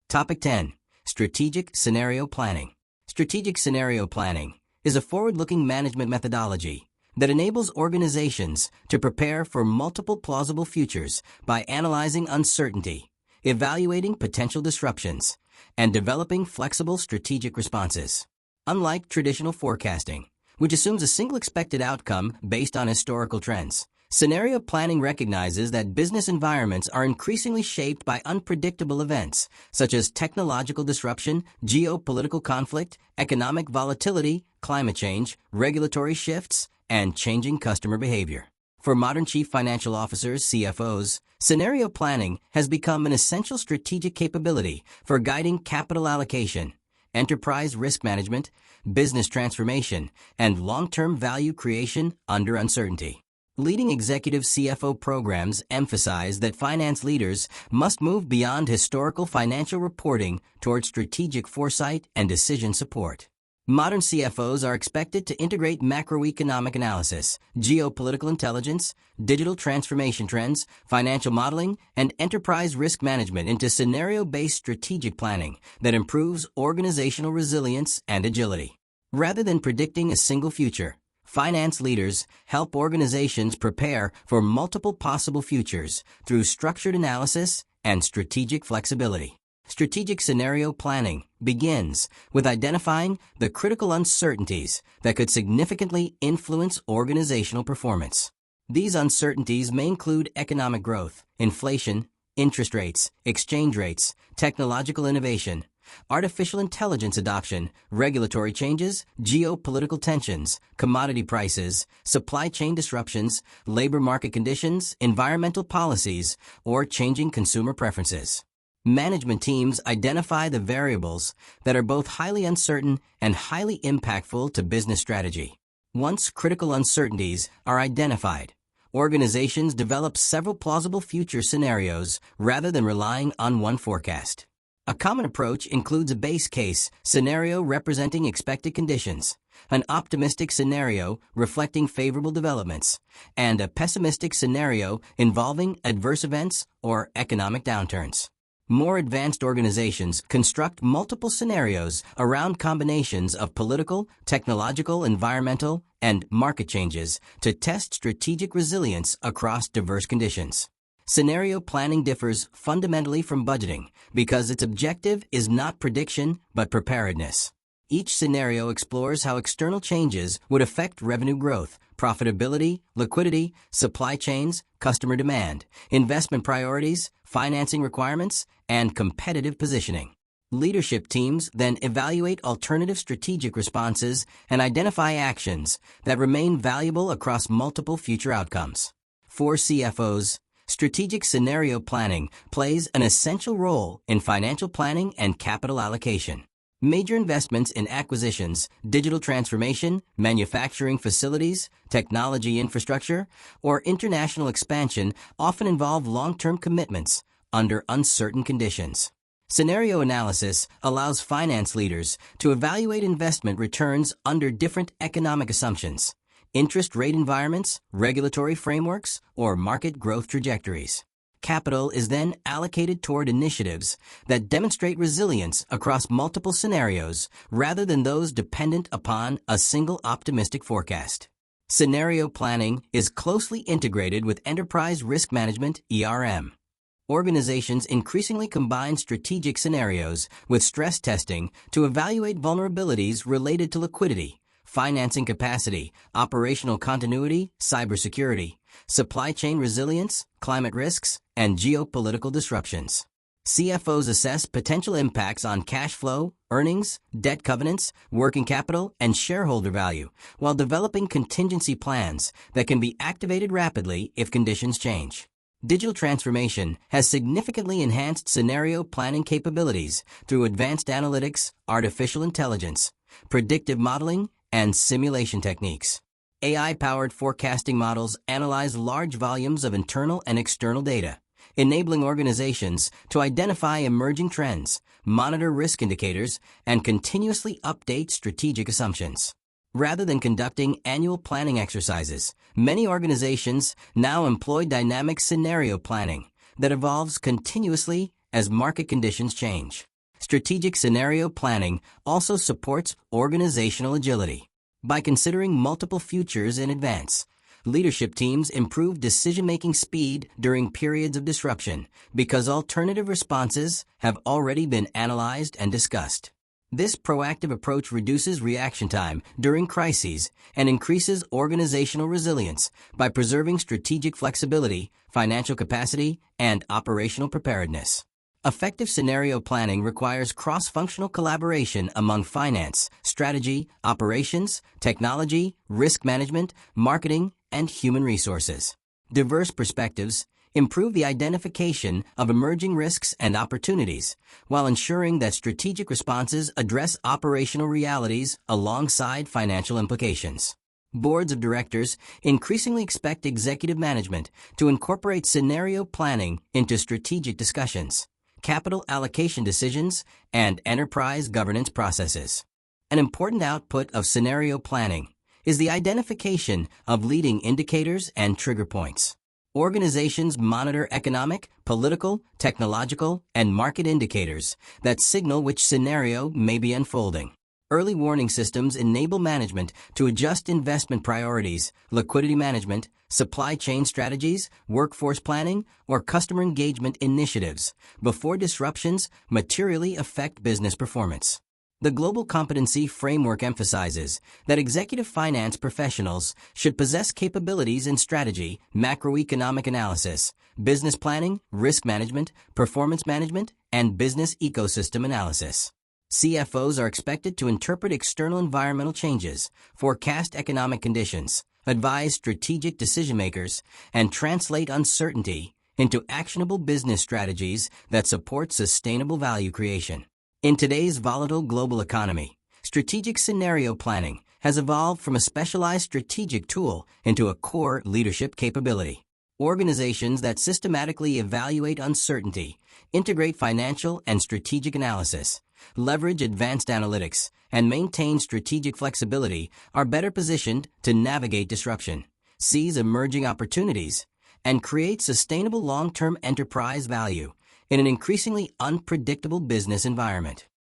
Topic 10. Strategic Scenario Planning. Strategic scenario planning is a forward-looking management methodology that enables organizations to prepare for multiple plausible futures by analyzing uncertainty, evaluating potential disruptions, and developing flexible strategic responses. Unlike traditional forecasting, which assumes a single expected outcome based on historical trends, scenario planning recognizes that business environments are increasingly shaped by unpredictable events such as technological disruption, geopolitical conflict, economic volatility, climate change, regulatory shifts, and changing customer behavior. For modern chief financial officers, CFOs, scenario planning has become an essential strategic capability for guiding capital allocation, enterprise risk management, business transformation, and long-term value creation under uncertainty. Leading executive CFO programs emphasize that finance leaders must move beyond historical financial reporting toward strategic foresight and decision support. Modern CFOs are expected to integrate macroeconomic analysis, geopolitical intelligence, digital transformation trends, financial modeling, and enterprise risk management into scenario-based strategic planning that improves organizational resilience and agility. Rather than predicting a single future, finance leaders help organizations prepare for multiple possible futures through structured analysis and strategic flexibility. Strategic scenario planning begins with identifying the critical uncertainties that could significantly influence organizational performance. These uncertainties may include economic growth, inflation, interest rates, exchange rates, technological innovation, artificial intelligence adoption, regulatory changes, geopolitical tensions, commodity prices, supply chain disruptions, labor market conditions, environmental policies, or changing consumer preferences. Management teams identify the variables that are both highly uncertain and highly impactful to business strategy. Once critical uncertainties are identified, organizations develop several plausible future scenarios rather than relying on one forecast. A common approach includes a base case scenario representing expected conditions, an optimistic scenario reflecting favorable developments, and a pessimistic scenario involving adverse events or economic downturns. More advanced organizations construct multiple scenarios around combinations of political, technological, environmental, and market changes to test strategic resilience across diverse conditions. Scenario planning differs fundamentally from budgeting because its objective is not prediction but preparedness. Each scenario explores how external changes would affect revenue growth, profitability, liquidity, supply chains, customer demand, investment priorities, financing requirements, and competitive positioning. Leadership teams then evaluate alternative strategic responses and identify actions that remain valuable across multiple future outcomes. For CFOs, strategic scenario planning plays an essential role in financial planning and capital allocation. Major investments in acquisitions, digital transformation, manufacturing facilities, technology infrastructure, or international expansion often involve long-term commitments under uncertain conditions. Scenario analysis allows finance leaders to evaluate investment returns under different economic assumptions, interest rate environments, regulatory frameworks, or market growth trajectories. Capital is then allocated toward initiatives that demonstrate resilience across multiple scenarios rather than those dependent upon a single optimistic forecast. Scenario planning is closely integrated with enterprise risk management, ERM. Organizations increasingly combine strategic scenarios with stress testing to evaluate vulnerabilities related to liquidity, financing capacity, operational continuity, cybersecurity, supply chain resilience, climate risks, and geopolitical disruptions. CFOs assess potential impacts on cash flow, earnings, debt covenants, working capital, and shareholder value, while developing contingency plans that can be activated rapidly if conditions change. Digital transformation has significantly enhanced scenario planning capabilities through advanced analytics, artificial intelligence, predictive modeling, and simulation techniques. AI-powered forecasting models analyze large volumes of internal and external data, enabling organizations to identify emerging trends, monitor risk indicators, and continuously update strategic assumptions. Rather than conducting annual planning exercises, many organizations now employ dynamic scenario planning that evolves continuously as market conditions change. Strategic scenario planning also supports organizational agility. By considering multiple futures in advance, leadership teams improve decision-making speed during periods of disruption because alternative responses have already been analyzed and discussed. This proactive approach reduces reaction time during crises and increases organizational resilience by preserving strategic flexibility, financial capacity, and operational preparedness. Effective scenario planning requires cross-functional collaboration among finance, strategy, operations, technology, risk management, marketing, and human resources. Diverse perspectives improve the identification of emerging risks and opportunities, while ensuring that strategic responses address operational realities alongside financial implications. Boards of directors increasingly expect executive management to incorporate scenario planning into strategic discussions, capital allocation decisions, and enterprise governance processes. An important output of scenario planning is the identification of leading indicators and trigger points. Organizations monitor economic, political, technological, and market indicators that signal which scenario may be unfolding. Early warning systems enable management to adjust investment priorities, liquidity management, supply chain strategies, workforce planning, or customer engagement initiatives before disruptions materially affect business performance. The Global Competency Framework emphasizes that executive finance professionals should possess capabilities in strategy, macroeconomic analysis, business planning, risk management, performance management, and business ecosystem analysis. CFOs are expected to interpret external environmental changes, forecast economic conditions, advise strategic decision-makers, and translate uncertainty into actionable business strategies that support sustainable value creation. In today's volatile global economy, strategic scenario planning has evolved from a specialized strategic tool into a core leadership capability. Organizations that systematically evaluate uncertainty, integrate financial and strategic analysis, leverage advanced analytics, and maintain strategic flexibility are better positioned to navigate disruption, seize emerging opportunities, and create sustainable long-term enterprise value in an increasingly unpredictable business environment.